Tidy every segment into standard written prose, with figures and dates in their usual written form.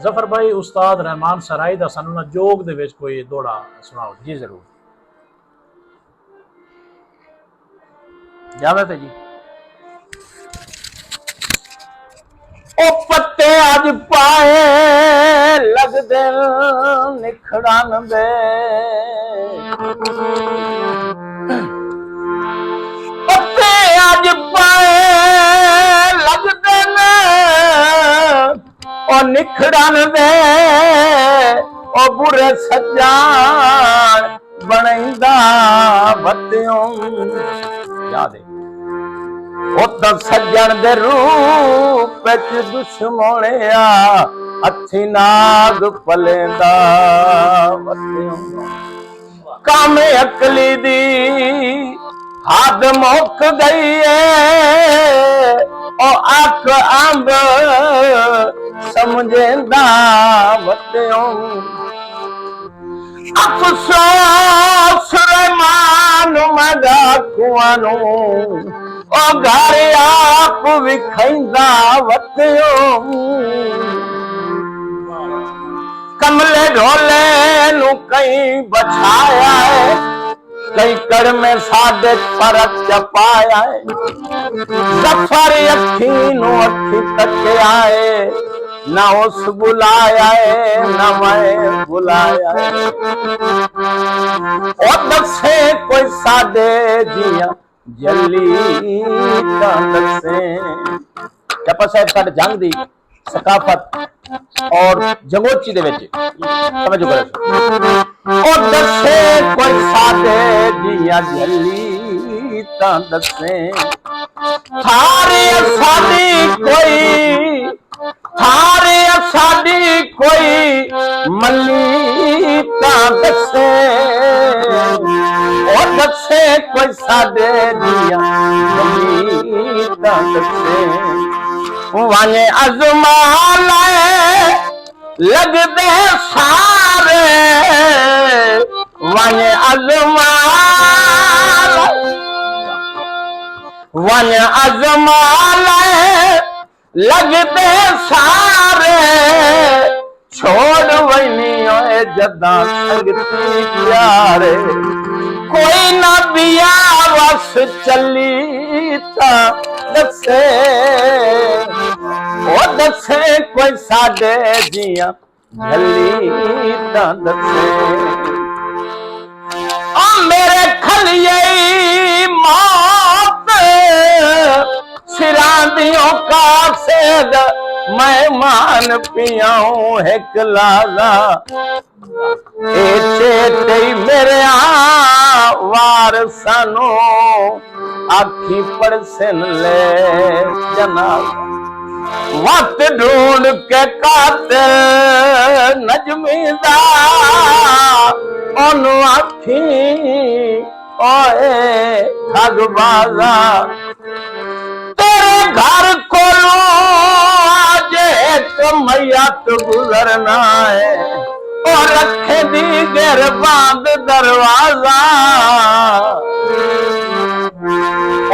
जफर भाई उस्ताद रहमान सराय दा सानू ना जोग दे विच कोई दौड़ा सुनाओ जी जरूर इजाजत है जी। ओ पत्ते अज पाए लगदे निखड़न दे, पत्ते अज पाए लगदे ने ओ निखड़न दे, ओ बुरे सज्जान बनैंदा बत्तियों याद है। ओ सज्जन दे रूप च दुश्मनिया हथी नाग पलेंदा बत्तियों, काम अकली दी हद मुक गई है, ओ अख अंब समझेंदा बत्तियों, अफसोस रहमान मगा कुआनू ओ घर आप विखैंदा वत्तियों, कमले ढोले नू कई बछाया है, कई कड़ में साडे फरक चपाया है, जफर अखी नू अखी तक आए, ना उस बुलाया है ना मैं बुलाया है, और दसे कोई साडे जिया जली दसे। चप्पा साहब साडे जंग दी सकाफत और जंगोची दे विच समझो करो, और दसे कोई साडे जिया जली दसे, थारे साडी कोई थारे साडी कोई मली दसे, और दसे कोई साडे दिया मली दसे, वाने अजमा लाए लगदे सारे, वाने अजमा लाए लगदे सारे, छोड़ वही जदा संगती प्यारे, कोई ना बिया वस चली ता दसे, ओ दसे कोई साडे जिया झली ता दसे, ओ मेरे खलिए मौत सिरांदियों का सेद मेहमान पियाऊं एक लाला, चेते मेरे वार सानो आखी परसन ले जनाब, वक्त ढूंढ के कातिल नजमीदा ओनु आखी ओए ठगबाजा, तेरे घर को आज एक मैयत गुजरना है, और रखे दी गिर बांध दरवाजा,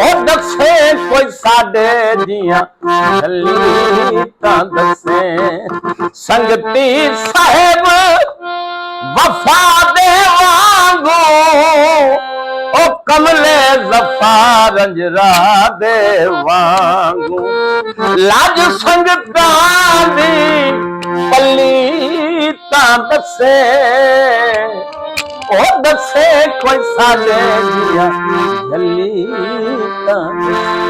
और दसे कोई साडे जिया जली ता दसे, संगती साहेब वफा दे वांगू, ओ कमले जफा रंजरा दे वांगू, लाज संगता दी पली ता दसे, ओ दसे कोई साडे जिया जली ता दसे।